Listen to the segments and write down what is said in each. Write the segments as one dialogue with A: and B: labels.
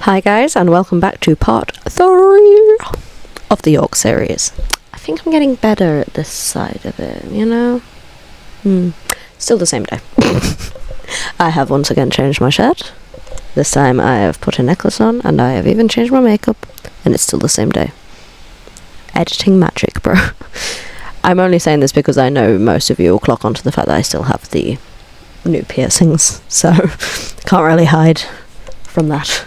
A: Hi guys, and welcome back to part 3 of the York series. I think I'm getting better at this side of it, you know? Still the same day. I have once again changed my shirt. This time I have put a necklace on, and I have even changed my makeup, and it's still the same day. Editing magic, bro. I'm only saying this because I know most of you will clock onto the fact that I still have the new piercings, so can't really hide from that.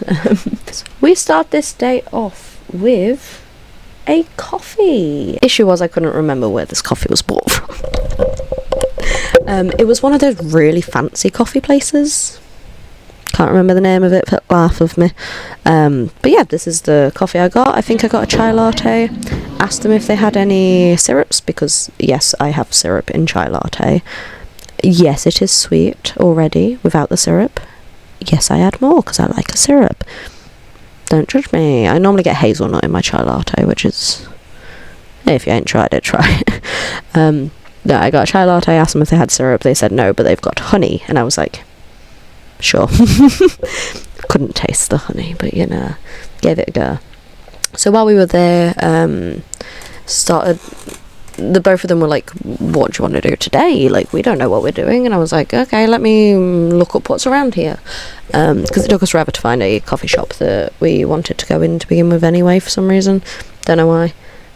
A: We start this day off with a coffee. Issue was I couldn't remember where this coffee was bought from. It was one of those really fancy coffee places. Can't remember the name of it, but laugh of me. But yeah, this is the coffee I got. I think I got a chai latte. Asked them if they had any syrups, because yes, I have syrup in chai latte. Yes, it is sweet already without the syrup. Yes, I add more because I like a syrup. Don't judge me. I normally get hazelnut in my chai latte, which is... if you ain't tried it, try it. No, I got a chai latte, asked them if they had syrup. They said no, but they've got honey. And I was like, sure. Couldn't taste the honey, but you know, gave it a go. So while we were there, the both of them were like, what do you want to do today? Like, we don't know what we're doing. And I was like, okay, let me look up what's around here, because it took us forever to find a coffee shop that we wanted to go in to begin with anyway, for some reason. Don't know why.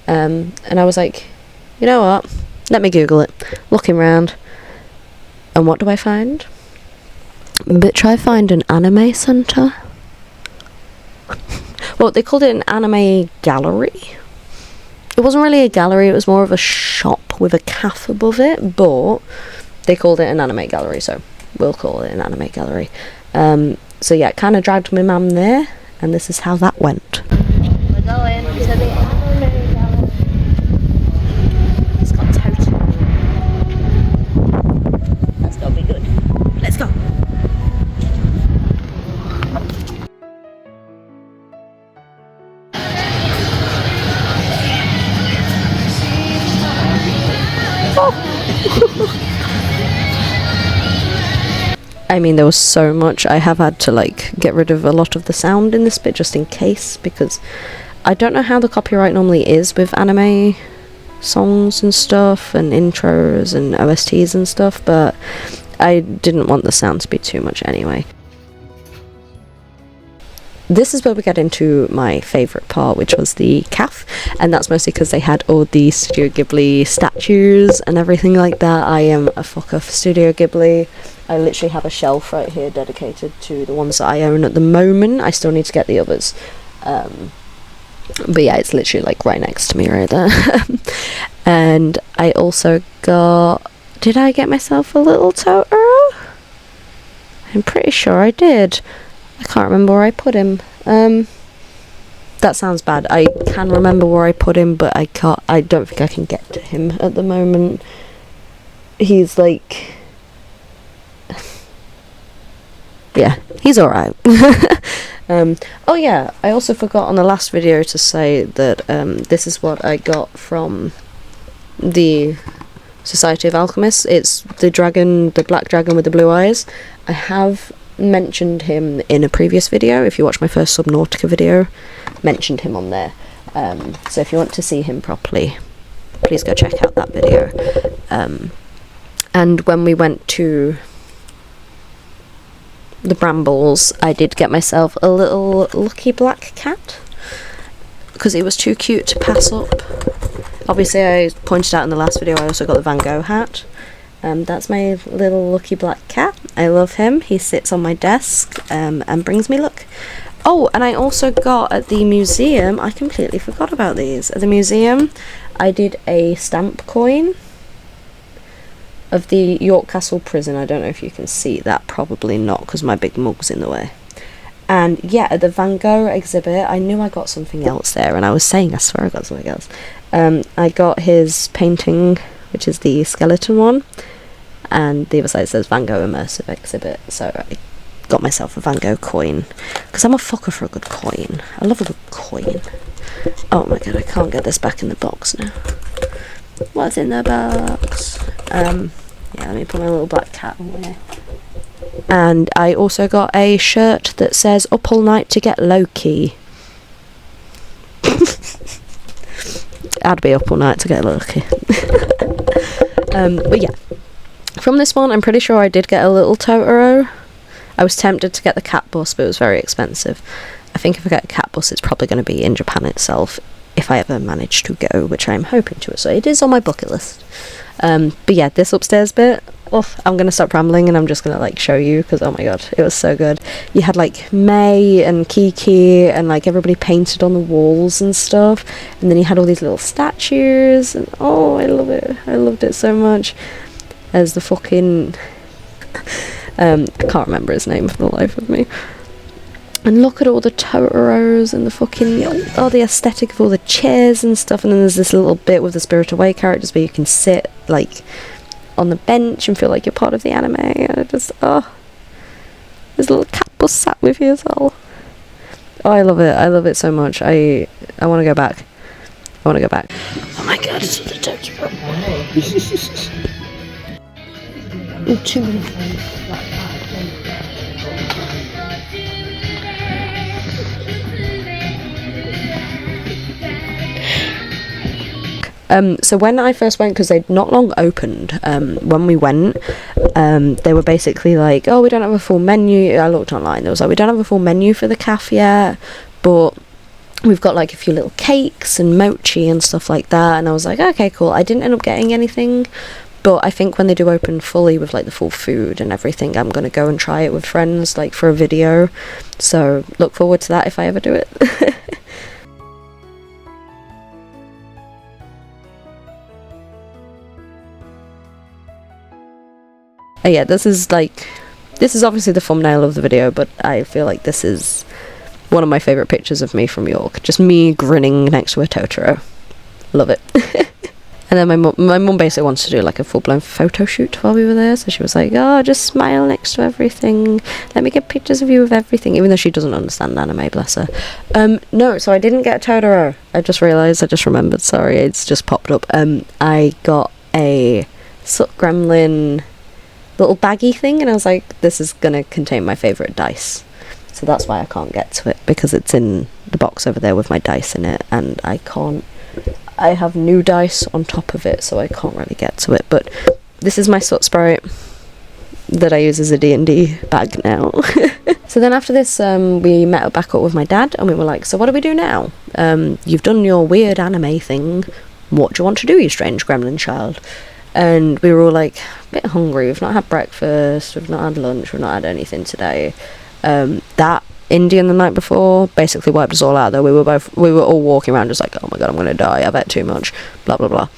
A: And I was like, you know what, let me Google it. Looking around, and what do I find? Bitch, I find an anime centre. Well, they called it an anime gallery. It wasn't really a gallery, it was more of a shop with a cafe above it, but they called it an anime gallery, so we'll call it an anime gallery. So yeah, it kind of dragged my mum there, and this is how that went. We're going to the anime gallery. It's got totem. That's gotta be good. Let's go. I mean, there was so much. I have had to like get rid of a lot of the sound in this bit just in case, because I don't know how the copyright normally is with anime songs and stuff and intros and OSTs and stuff, but I didn't want the sound to be too much anyway. This is where we get into my favourite part, which was the cafe, and that's mostly because they had all the Studio Ghibli statues and everything like that. I am a fucker for Studio Ghibli. I literally have a shelf right here dedicated to the ones that I own at the moment. I still need to get the others. But yeah, it's literally like right next to me right there. And I also got... did I get myself a little Totoro? I'm pretty sure I did. I can't remember where I put him. That sounds bad. I can remember where I put him, but I don't think I can get to him at the moment. He's like... yeah, he's alright. Oh yeah, I also forgot on the last video to say that this is what I got from the Society of Alchemists. It's the dragon, the black dragon with the blue eyes. I have mentioned him in a previous video. If you watch my first Subnautica video, mentioned him on there. So if you want to see him properly, please go check out that video. And when we went to the Brambles, I did get myself a little lucky black cat, because it was too cute to pass up. Obviously, I pointed out in the last video, I also got the Van Gogh hat. That's my little lucky black cat. I love him. He sits on my desk and brings me luck. Oh, and I also got at the museum, I completely forgot about these. At the museum, I did a stamp coin of the York Castle prison. I don't know if you can see that, probably not, because my big mug's in the way. And yeah, at the Van Gogh exhibit, I knew I got something else there, and I was saying, I swear I got something else. I got his painting, which is the skeleton one, and the other side says Van Gogh Immersive Exhibit, so I got myself a Van Gogh coin, because I'm a fucker for a good coin. I love a good coin. Oh my god, I can't get this back in the box now. What's in the box? Yeah, let me put my little black cat away. And I also got a shirt that says "Up all night to get low-key." I'd be up all night to get low-key. But yeah, from this one I'm pretty sure I did get a little Totoro. I was tempted to get the cat bus, but it was very expensive. I think if I get a cat bus, it's probably going to be in Japan itself, if I ever manage to go, which I'm hoping to. So it is on my bucket list. But yeah, this upstairs bit, I'm going to stop rambling and I'm just going to like show you, because oh my god, it was so good. You had like May and Kiki and like everybody painted on the walls and stuff, and then you had all these little statues, and oh, I love it. I loved it so much. As the fucking I can't remember his name for the life of me. And look at all the Totoros and the fucking, the aesthetic of all the chairs and stuff. And then there's this little bit with the Spirit Away characters where you can sit like on the bench and feel like you're part of the anime. And I just, there's a little cat bus sat with you as well. Oh, I love it. I love it so much. I want to go back. I want to go back. Oh my god, it's the Totoro. Too many. So when I first went, because they'd not long opened, when we went, they were basically like, oh, we don't have a full menu. I looked online, they was like, we don't have a full menu for the cafe yet, but we've got like a few little cakes and mochi and stuff like that. And I was like, okay, cool. I didn't end up getting anything, but I think when they do open fully with like the full food and everything, I'm going to go and try it with friends, like for a video. So look forward to that if I ever do it. Yeah, this is obviously the thumbnail of the video, but I feel like this is one of my favourite pictures of me from York. Just me grinning next to a Totoro. Love it. And then my mum basically wants to do like a full-blown photo shoot while we were there, so she was like, oh, just smile next to everything, let me get pictures of you with everything, even though she doesn't understand anime, bless her. No, so I didn't get a Totoro. I just remembered, sorry, it's just popped up. I got a Soot Gremlin little baggy thing, and I was like, this is gonna contain my favourite dice. So that's why I can't get to it, because it's in the box over there with my dice in it, and I have new dice on top of it, so I can't really get to it. But this is my Soot Sprite that I use as a D&D bag now. So then after this, we met back up with my dad, and we were like, so what do we do now? You've done your weird anime thing. What do you want to do, you strange gremlin child? And we were all like, a bit hungry. We've not had breakfast, we've not had lunch, we've not had anything today. That Indian the night before basically wiped us all out, though. We were all walking around just like, oh my god, I'm gonna die, I've ate too much, blah blah blah.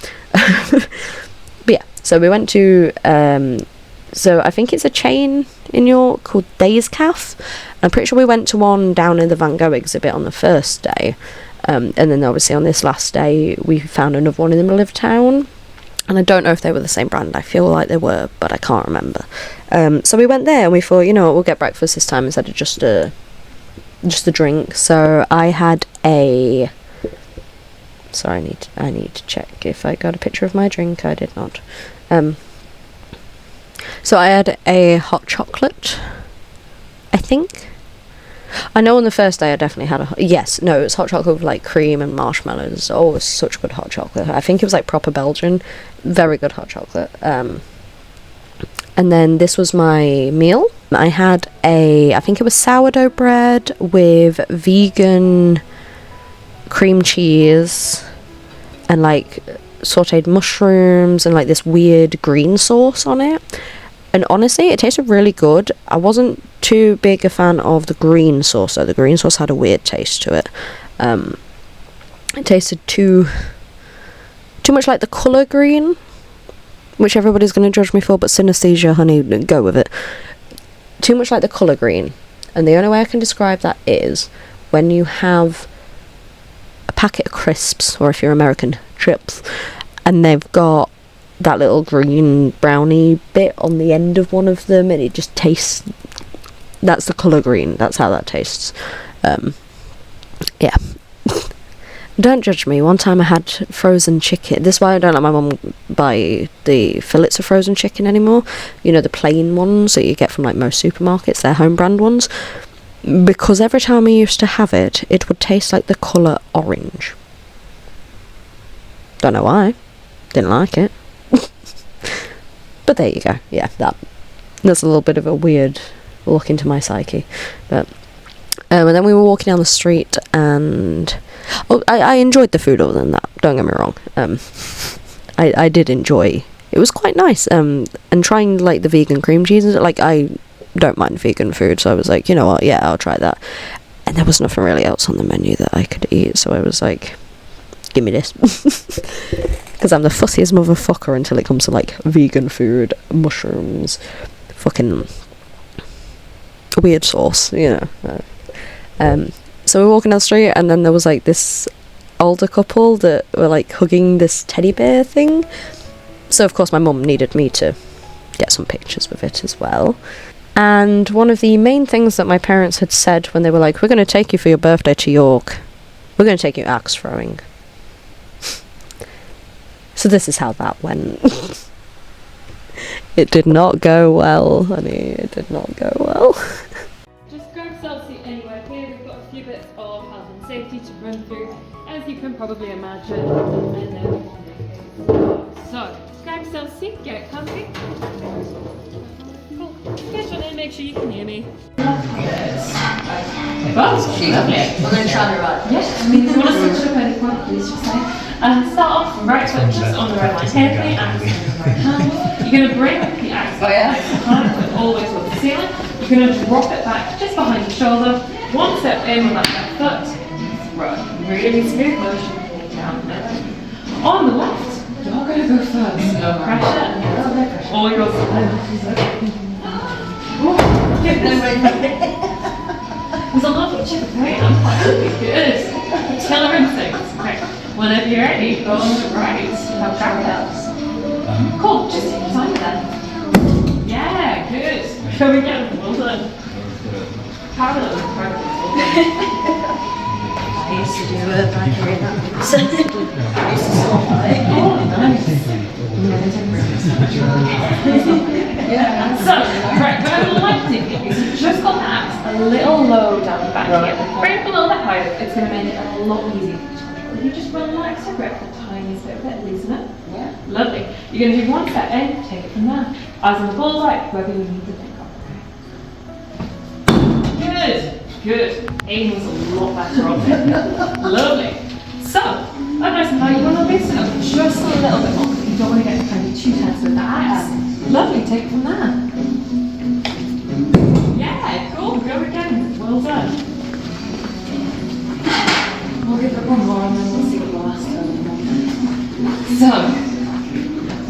A: But yeah, so we went to so I think it's a chain in York called Days Cafe. I'm pretty sure we went to one down in the Van Gogh exhibit on the first day, and then obviously on this last day we found another one in the middle of town. And I don't know if they were the same brand. I feel like they were, but I can't remember. So we went there and we thought, you know what, we'll get breakfast this time instead of just a drink. So I had a... Sorry, I need to check if I got a picture of my drink. I did not. So I had a hot chocolate, I think. I know on the first day I definitely had it was hot chocolate with like cream and marshmallows. Oh, it was such good hot chocolate. I think it was like proper Belgian. Very good hot chocolate. And then this was my meal. I had I think it was sourdough bread with vegan cream cheese and like sauteed mushrooms and like this weird green sauce on it. And honestly, it tasted really good. I wasn't too big a fan of the green sauce, though. The green sauce had a weird taste to it. It tasted too much like the colour green, which everybody's going to judge me for, but synesthesia, honey, go with it. Too much like the colour green. And the only way I can describe that is when you have a packet of crisps, or if you're American, chips, and they've got that little green brownie bit on the end of one of them, and it just tastes, that's the colour green, that's how that tastes. Yeah. Don't judge me. One time I had frozen chicken. This is why I don't let my mum buy the fillets of frozen chicken anymore. You know, the plain ones that you get from like most supermarkets, they're home brand ones. Because every time I used to have it, it would taste like the colour orange. Don't know why. Didn't like it. But there you go. Yeah, that's a little bit of a weird look into my psyche. But and then we were walking down the street, and I enjoyed the food other than that. Don't get me wrong. I did enjoy. It was quite nice. And trying like the vegan cream cheeses. Like I don't mind vegan food, so I was like, you know what? Yeah, I'll try that. And there was nothing really else on the menu that I could eat, so I was like, give me this. Because I'm the fussiest motherfucker until it comes to like vegan food, mushrooms, fucking weird sauce, you know. So we were walking down the street, and then there was like this older couple that were like hugging this teddy bear thing. So of course my mum needed me to get some pictures with it as well. And one of the main things that my parents had said when they were like, we're going to take you for your birthday to York, we're going to take you axe throwing. So this is how that went. It did not go well, honey. It did not go well.
B: Just grab yourself a seat anywhere here. We've got a few bits of health and safety to run through, as you can probably imagine. And then so, grab yourself a seat, get comfy. Cool. Get your name, make sure you can hear me. Oh, lovely.
C: We're going to try to run.
B: Yes, if you want to switch up any point, please just say. Start off right foot just on the right line here, please, and right hand. You're going to bring the axe high, always with the ceiling. You're going to drop it back just behind your shoulder. One step in with that left foot. Run. Really smooth motion. Down there. On the left, you're going to go first. No pressure and a little bit of pressure. All yours. There's a lot of chip, right? I'm quite happy. Good. Killer instincts. Okay. Whenever you're ready, go on the right. Now back up. Cool. Just take your time then. Yeah, good. Go again. Well done. Parallel with
C: I used to do a factory in that. I used to stop by.
B: Oh, nice. So, right, what I would like to do is you've just got the axe a little low down the back here. Bring it up a little bit higher, it's going to make it a lot easier to control. If you just relax your grip the tiniest bit of it, loosen it. Yeah. Lovely. You're going to do one step in, take it from there. Eyes on the bullseye, wherever you need to pick up. Good. Good. Aim was a lot better of it. Lovely. So, like nice and high, you want to loosen up just a little bit more. You don't want to get kind of too tense with the axe. Lovely, take it from there. Yeah, cool, go again. Well done. We'll give it one more and then we'll see what the last one. So,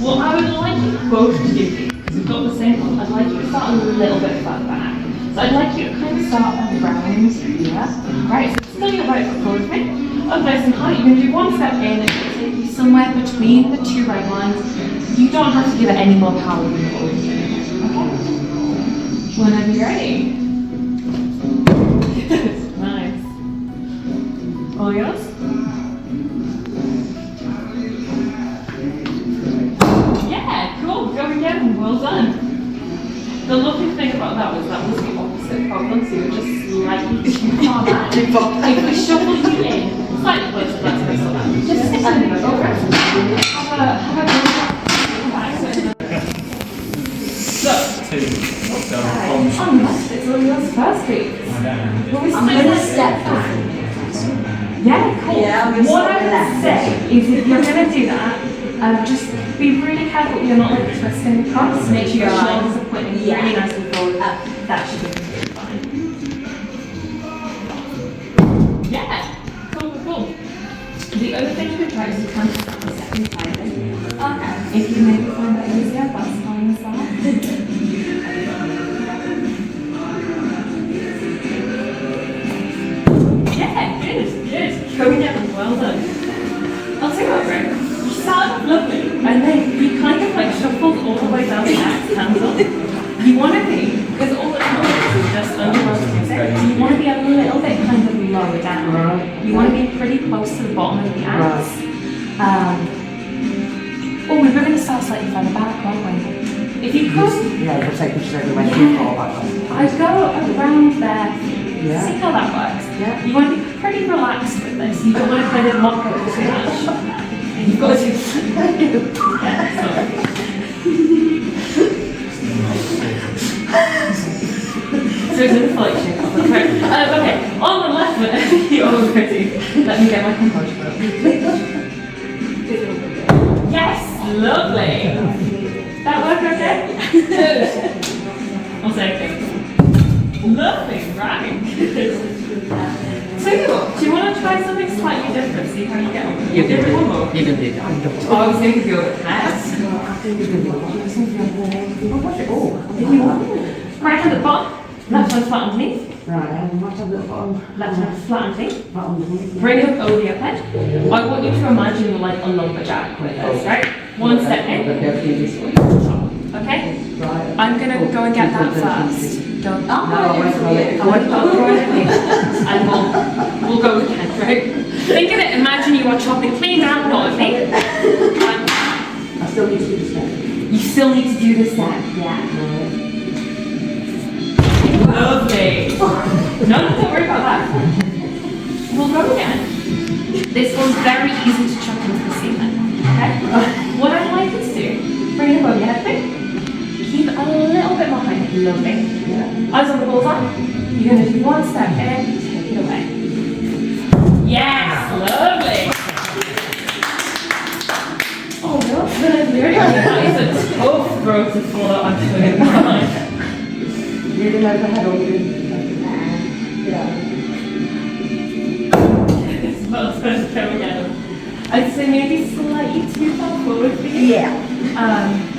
B: what I would like you both to do, because we've got the same one, I'd like you to start a little bit further back. So I'd like you to kind of start around here. Right, so still your right foot forward with me. Up nice and high, you're going to do one step in and it's going to take you somewhere between the two right lines. You don't have to give it any more power than you're already doing. Okay? Whenever you're ready. Good, nice. All yours? Yeah, cool, go again, well done. The lovely thing about that was the opposite problem, so you're just slightly too far back. If we shuffle you in, slightly closer, let's go so that. Just sit on the over. Have a on the left, it's all yours first, please. I'm going to step back. Yeah, cool. Yeah, what I would say is if you're going to do that, just be really careful you're not like twisting across. Make sure your shoulders are pointing really nicely forward. That should be completely fine. Yeah, cool. The other thing you could try is to kind of start the second time. Okay. If you maybe find that easier, that's fine as well. Yeah, good. Go again, well done. I'll take that break. You start off lovely, and then you kind of like shuffled all the way down the axe, hands up. You want to be, because all the time is just under music, you want to be a little bit kind of lower down. You want to be pretty close to the bottom of
D: Yeah, you can take pictures everywhere.
B: I go around there.
D: Yeah.
B: See how that works?
D: Yeah.
B: You want to be pretty relaxed with this. You don't want to kind of mock it too much. You've got to. So it's an inflation. Okay. Okay. On the left, whenever you're ready, let me get my composure. Yes, lovely. That work okay? Good. I'll say it. Lovely, right. So do you want to try something slightly different? See how you get on?
D: You can do
B: one more.
D: You can do that.
B: Oh, I was going to give you a pass. Right hand at the bottom, left hand flat underneath.
D: Right, and what's a little bottom?
B: Left hand flat underneath.
D: Bottom.
B: Bring it up over your head. I want you to imagine you're like a lumberjack with us, right? One step in. Okay? I'm going to go and get that first. Don't.
D: No, I won't throw it.
B: I won't throw it. And we'll go again, right? Think of it, imagine you are chopping clean down, not a thing.
D: I still need to do the step.
B: You still need to do the step, yeah. Lovely. No, don't worry about that. We'll go again. This one's very easy to chuck into the ceiling. Okay? What I'd like you to do, bring it above your head, please. Keep it a little bit more high. Lovely. Yeah. Eyes on the bullseye. You're going to do one step in, take it away. Yes, lovely. Oh no, that is a tough road to follow, I'm sure.
D: You didn't have the head on you. Yeah.
B: Well, let's go again. I'd say maybe slightly too far forward for you.
D: Yeah.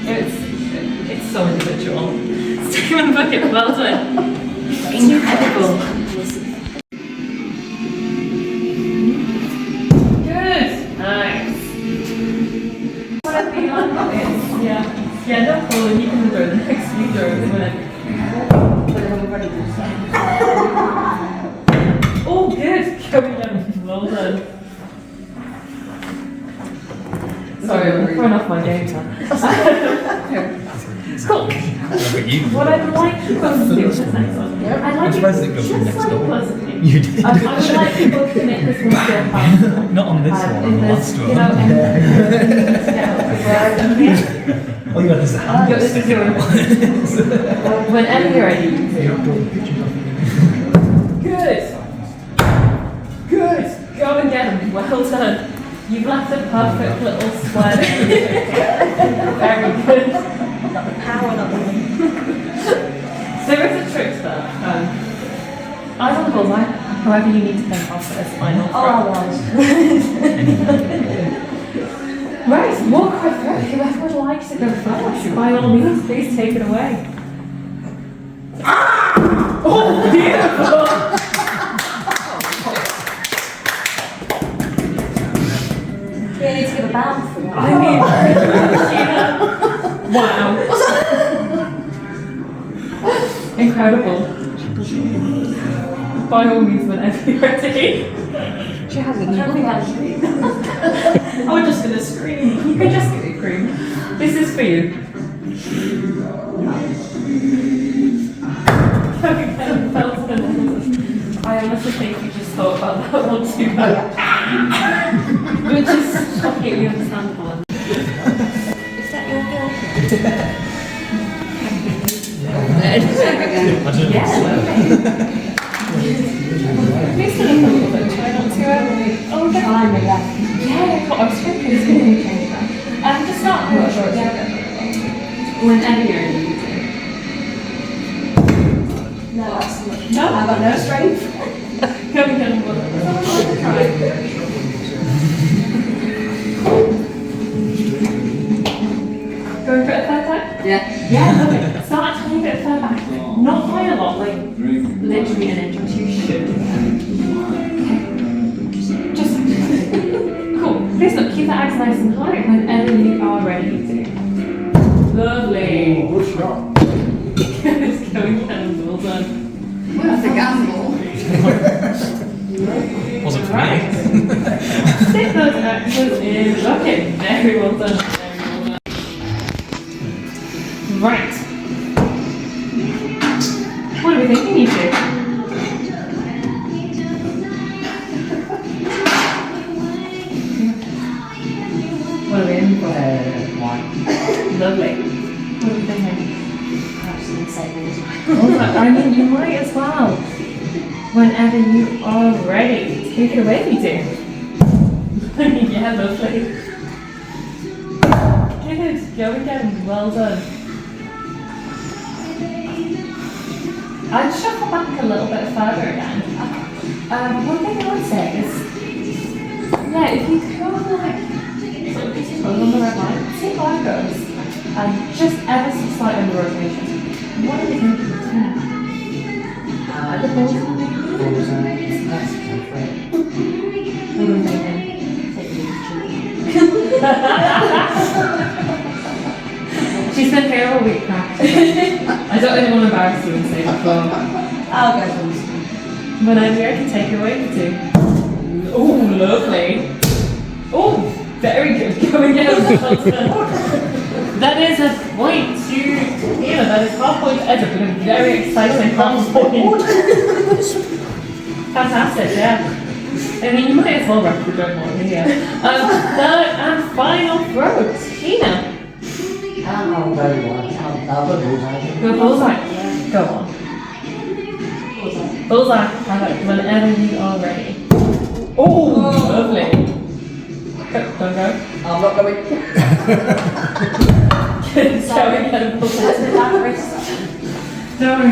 B: It's so individual. Stick him in the bucket, well done. Incredible. Good, nice. Whatever you like is, yeah, no problem. You can do the next few throws in a minute. Oh, good. Going down. Well done. Sorry, I'm throwing off my game now. Cool. What I'd like you both to do with this next one, I'd like you just slightly pleasantly.
E: You did.
B: I would like you both to make this one feel fun.
E: Not on this one, on the last one.
B: You know,
E: Oh, you got this hand.
B: this is your whenever you're ready. Good. Good. Go and get them. Well done. You've left a perfect little square. Very good.
C: Got the power, not the
B: There is a trick there. Eyes on the bullseye. However, you need to think off for this final throw.
C: Oh, I was.
B: Right, walk right through. Whoever would like to go first, by all means, please take it away. Oh, beautiful!
C: You need to give a bound for that.
B: I mean, wow. Incredible. By all means, whenever you're ready.
C: She hasn't. I don't think I should.
B: I'm just gonna scream. You can just scream. This is for you. I honestly think you just thought about that one too much. Which is completely understandable.
C: Is that your girl?
B: Yeah. Please stand up a little bit. Try not to. Oh, okay. Yeah, I was thinking it's going to change that. Just start short. Whenever you're ready.
C: No, that's not.
B: No,
C: I've got no strength.
B: Come on. Try. Going for it a third time?
C: Yeah.
B: Yeah, love it. Start a tiny bit further back. Not by a lot, like literally an inch or two should. Okay. Just cool. Please look, keep the eggs nice and high whenever you are ready to. Lovely.
E: Good shot.
B: It's going down, well done.
C: That's a gamble.
E: Wasn't for me.
B: Stick those axes in. Okay, very well done. Right. What are we thinking, you two? What are we in for?
D: One.
B: Lovely. What are we thinking?
C: Perhaps an excitement as well.
B: I mean, you might as well. Whenever you are ready. Take it away, you two. Yeah, lovely. Good. Go again. Well done. I'd shuffle back a little bit further again. One thing I would say is, yeah, if you go like, sort of just hold on the red line, see how it goes, and just ever so slight under rotation. What are you thinking? The balls are maybe?
D: Balls are nice. That's great.
B: What are we thinking? She's been here all week practicing. I don't really want to embarrass you and say before.
C: I'll go for this.
B: Whenever I can take it away for two. Oh, lovely. Oh, very good. Going down. That is a point to Tina. That is half point to Edward. With a very exciting half point. Fantastic, yeah. I mean, you might as well wrap the joke more in here. Third and final throw, Tina.
D: I'll go one. I'll go bullseye.
B: Go bullseye. Go on. Bullseye. Perfect. Whenever you are ready. Oh, lovely. Go, don't go.
D: I'm not going.
B: Sorry, no worries,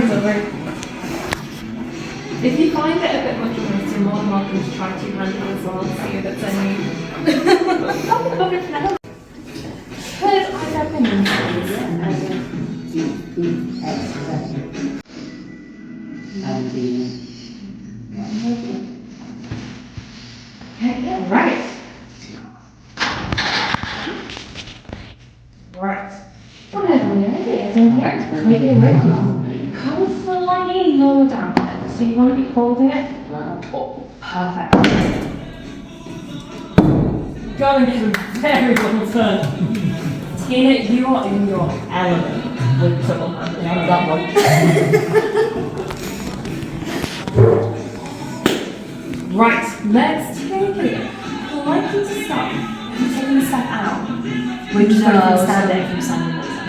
B: don't worry. If you find it a bit much of a mess, you're more than welcome to try two-handed as well, see if it's any. Could I recommend these?
D: And the
B: Okay, right. Right. Whatever you're ready, is okay. Completely ready. Come slightly lower down then. So you want to be holding it? Oh, perfect. Go and get a very little turn. Tina, you are in your element with triple hand. Yeah, that one. Right, let's take it. I'd like you to start taking a step out.
C: Which
B: Just
C: from
B: from
C: standing.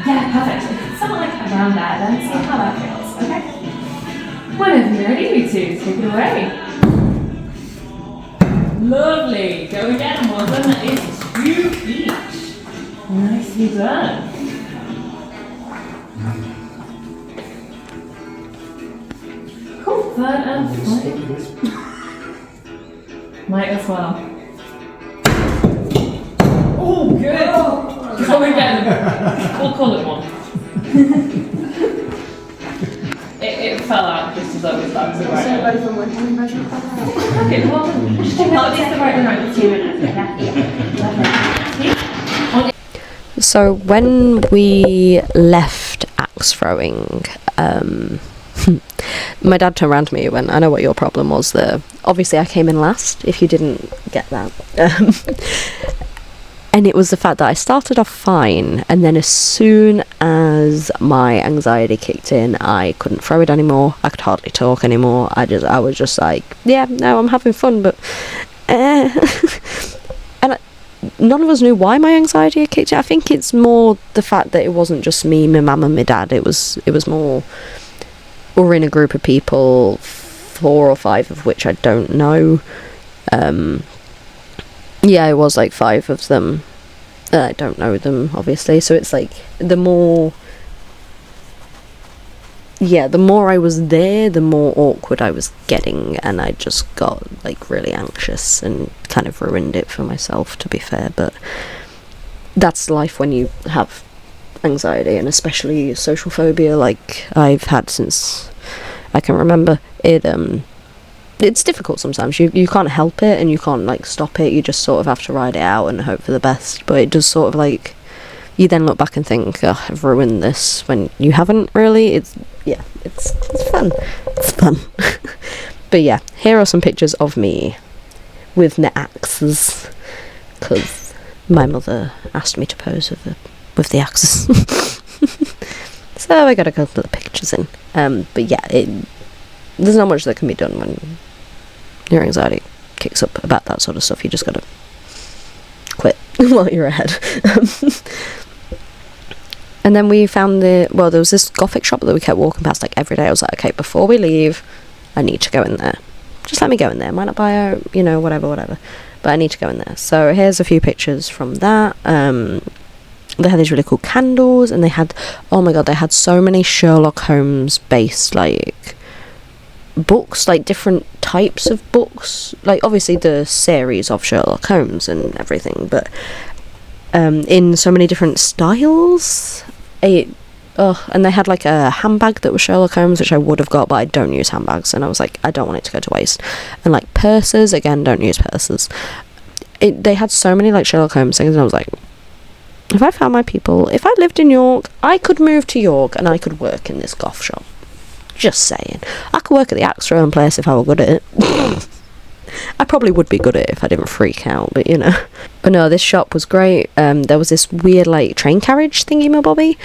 B: Yeah, perfect. Something like around there, then see how that feels, okay? Whenever you're ready, you two, take it away. Lovely. Go again, well done. That is 2 each. Nicely done. Cool. Third and final. Might as well. Oh, good. Go again. We'll call it one. It fell out just as I was about to write it.
C: both on one hand version.
B: Okay, well, just check out these the right one. 2 minutes. Yeah.
A: So when we left axe throwing, my dad turned around to me and went, I know what your problem was there. Obviously I came in last, if you didn't get that. And it was the fact that I started off fine, and then as soon as my anxiety kicked in, I couldn't throw it anymore. I could hardly talk anymore. I was just like, yeah, no, I'm having fun, but and none of us knew why my anxiety had kicked in. I think it's more the fact that it wasn't just me, my mum and my dad. It was more, we're in a group of people, 4 or 5 of which I don't know. Yeah, it was like 5 of them. I don't know them, obviously. So it's like, the more I was there, the more awkward I was getting. And I just got like really anxious and kind of ruined it for myself, to be fair. But that's life when you have anxiety, and especially social phobia like I've had since I can remember. It's difficult sometimes. You can't help it and you can't like stop it. You just sort of have to ride it out and hope for the best. But it does sort of like, you then look back and think, oh, I've ruined this, when you haven't really. It's fun. It's fun. But yeah, here are some pictures of me with my axes, because my mother asked me to pose with the axes. So I got a couple of pictures in. But yeah, there's not much that can be done when your anxiety kicks up about that sort of stuff. You just gotta quit while you're ahead. And then we found there was this gothic shop that we kept walking past like every day. I was like, okay, before we leave, I need to go in there. Just let me go in there. Might not buy a, whatever. But I need to go in there. So here's a few pictures from that. They had these really cool candles, and they had, oh my god, they had so many Sherlock Holmes based like books, like different types of books, like obviously the series of Sherlock Holmes and everything, but in so many different styles. And they had like a handbag that was Sherlock Holmes, which I would have got, but I don't use handbags, and I was like, I don't want it to go to waste. And like purses, again, don't use purses. They had so many like Sherlock Holmes things, and I was like, if I found my people, if I lived in York, I could move to York and I could work in this goth shop. Just saying. I could work at the axe throwing place if I were good at it. I probably would be good at it if I didn't freak out, but But no, this shop was great. There was this weird like train carriage thingy-mabobby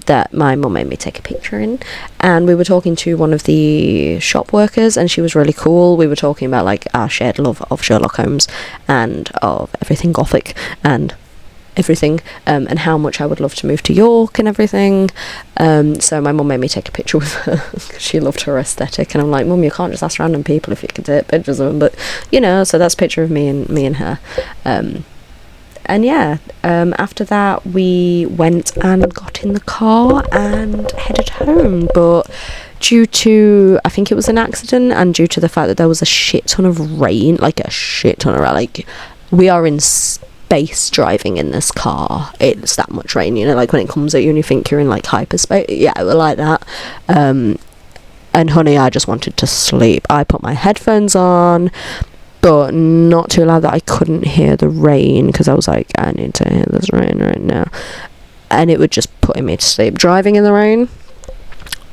A: that my mum made me take a picture in, and we were talking to one of the shop workers, and she was really cool. We were talking about like our shared love of Sherlock Holmes and of everything gothic and everything, and how much I would love to move to York and everything. So my mum made me take a picture with her because she loved her aesthetic, and I'm like, Mum, you can't just ask random people if you can take pictures of them, but so that's a picture of me and her. And yeah, after that we went and got in the car and headed home, but due to, I think it was an accident, and due to the fact that there was a shit ton of rain, like we are in space driving in this car. It's that much rain, like when it comes at you and you think you're in like hyperspace. Yeah, we're like that. And honey, I just wanted to sleep. I put my headphones on, but not too loud that I couldn't hear the rain, because I was like, I need to hear this rain right now, and it would just put me to sleep. Driving in the rain,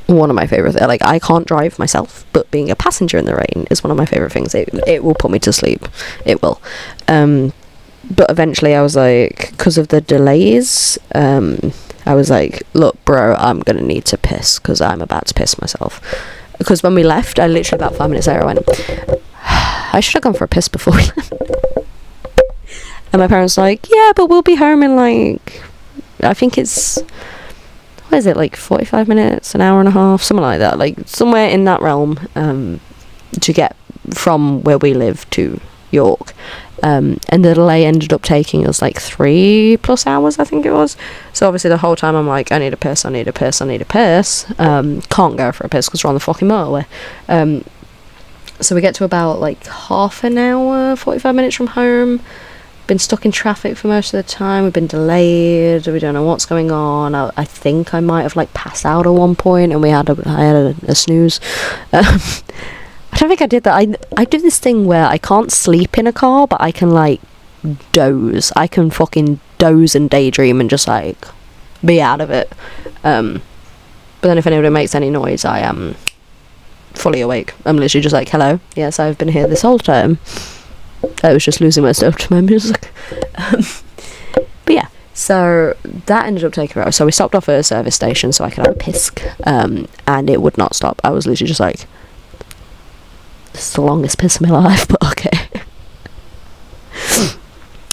A: one of my favorite things. Like, I can't drive myself, but being a passenger in the rain is one of my favorite things. It will put me to sleep. It will. But eventually I was like, because of the delays, I was like, look, bro, I'm going to need to piss, because I'm about to piss myself. Because when we left, I literally, about 5 minutes later, I went, I should have gone for a piss before we left. And my parents were like, yeah, but we'll be home in like, I think it's, what is it, like 45 minutes, an hour and a half, something like that. Like, somewhere in that realm, to get from where we live to York. And the delay ended up taking us like 3+ hours, I think it was. So obviously the whole time I'm like, I need a piss. Can't go for a piss because we're on the fucking motorway. So we get to about like half an hour, 45 minutes from home. Been stuck in traffic for most of the time. We've been delayed. We don't know what's going on. I think I might have like passed out at one point, and I had a snooze. I don't think I did that. I do this thing where I can't sleep in a car, but I can like doze. I can fucking doze and daydream and just like be out of it. But then if anybody makes any noise, I am fully awake. I'm literally just like, hello, yes, I've been here this whole time. I was just losing myself to my music. But yeah, so that ended up taking forever. So we stopped off at a service station so I could have a piss, and it would not stop. I was literally just like, this is the longest piss of my life, but okay.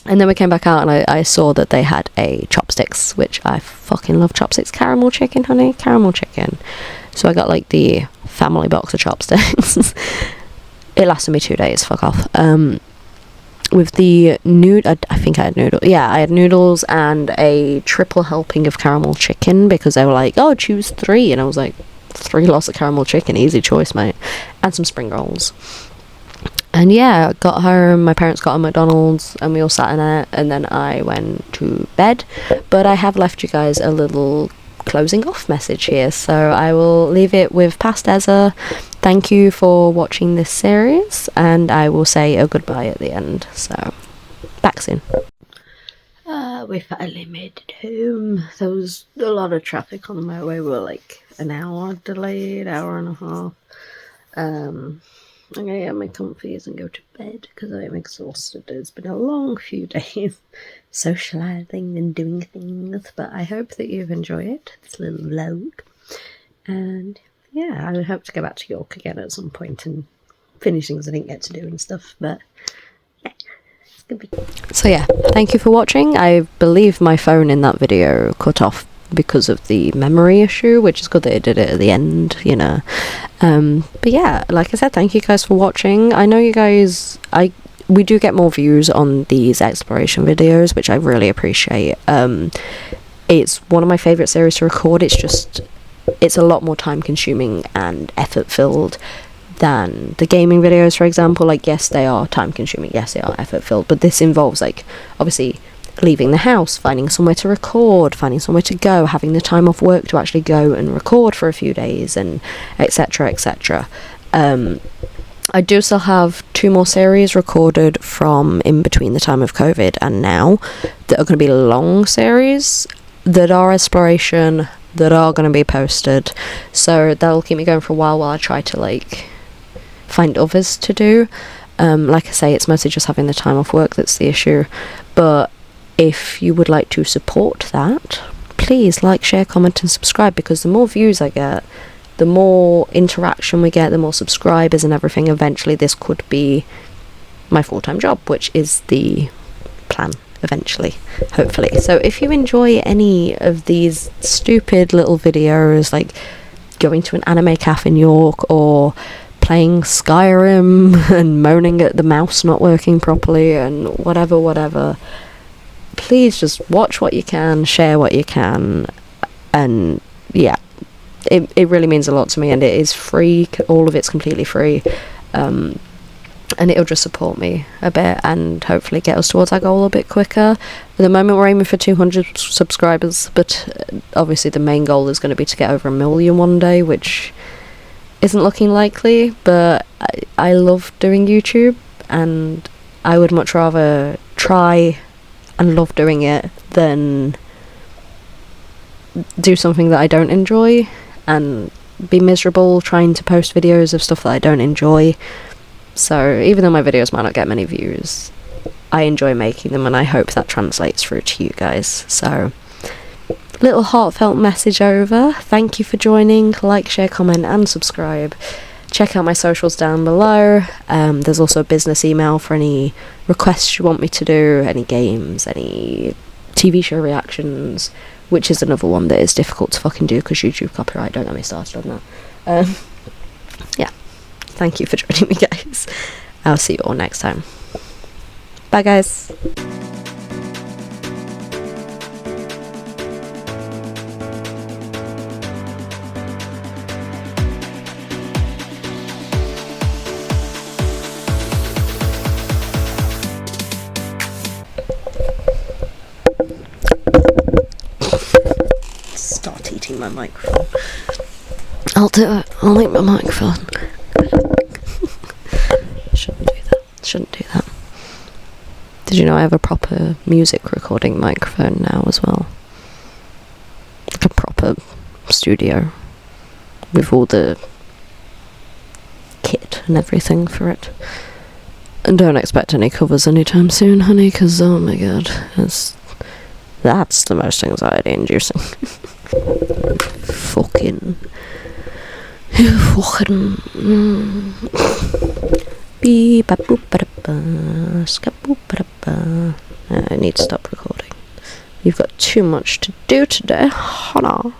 A: And then we came back out, and I saw that they had a chopsticks, which I fucking love chopsticks. Caramel chicken, honey, caramel chicken. So I got like the family box of chopsticks. It lasted me 2 days, fuck off. With the I think I had noodles. Yeah, I had noodles and a triple helping of caramel chicken, because they were like, oh, choose 3. And I was like, 3 lots of caramel chicken, easy choice, mate. And some spring rolls. And yeah, got home, my parents got a McDonald's, and we all sat in it, and then I went to bed. But I have left you guys a little closing off message here, so I will leave it with past Exza. Thank you for watching this series, and I will say a goodbye at the end. So, back soon. We finally made it home. There was a lot of traffic on the motorway. We were like an hour delayed, hour and a half. I'm gonna get my comfies and go to bed because I'm exhausted. It's been a long few days socializing and doing things, but I hope that you've enjoyed this little vlog. And yeah, I hope to go back to York again at some point and finish things I didn't get to do and stuff, but yeah, it's gonna be. So yeah, thank you for watching. I believe my phone in that video cut off because of the memory issue, which is good that it did it at the end, you know. But yeah, like I said, thank you guys for watching. I know you guys, we do get more views on these exploration videos, which I really appreciate. It's one of my favourite series to record. It's a lot more time consuming and effort filled than the gaming videos, for example. Like, yes, they are time consuming, yes, they are effort filled, but this involves, like, obviously leaving the house, finding somewhere to record, finding somewhere to go, having the time off work to actually go and record for a few days, and etc, etc. I do still have 2 more series recorded from in between the time of COVID and now that are going to be long series that are exploration, that are going to be posted, so that'll keep me going for a while I try to, like, find others to do. Like I say, it's mostly just having the time off work that's the issue, but if you would like to support that, please like, share, comment and subscribe, because the more views I get, the more interaction we get, the more subscribers and everything, eventually this could be my full-time job, which is the plan eventually, hopefully. So if you enjoy any of these stupid little videos, like going to an anime cafe in York or playing Skyrim and moaning at the mouse not working properly and whatever, please just watch what you can, share what you can, and yeah, it really means a lot to me, and it is free. All of it's completely free, and it'll just support me a bit and hopefully get us towards our goal a bit quicker. At the moment we're aiming for 200 subscribers, but obviously the main goal is going to be to get over 1 million one day, which isn't looking likely, but I love doing YouTube, and I would much rather try and love doing it than do something that I don't enjoy and be miserable trying to post videos of stuff that I don't enjoy. So even though my videos might not get many views, I enjoy making them, and I hope that translates through to you guys. So little heartfelt message over. Thank you for joining. Like, share, comment and subscribe. Check out my socials down below. There's also a business email for any requests you want me to do, any games, any TV show reactions, which is another one that is difficult to fucking do because YouTube copyright. Don't get me started on that. Yeah, thank you for joining me, guys. I'll see you all next time. Bye, guys. Start eating my microphone. I'll do it. I'll eat my microphone. Shouldn't do that. Did you know I have a proper music recording microphone now as well? Like a proper studio with all the kit and everything for it. And don't expect any covers anytime soon, honey, because oh my god, that's the most anxiety inducing. Fucking beep ba boop ba da ba ska boop ba da ba. I need to stop recording. You've got too much to do today, Hannah.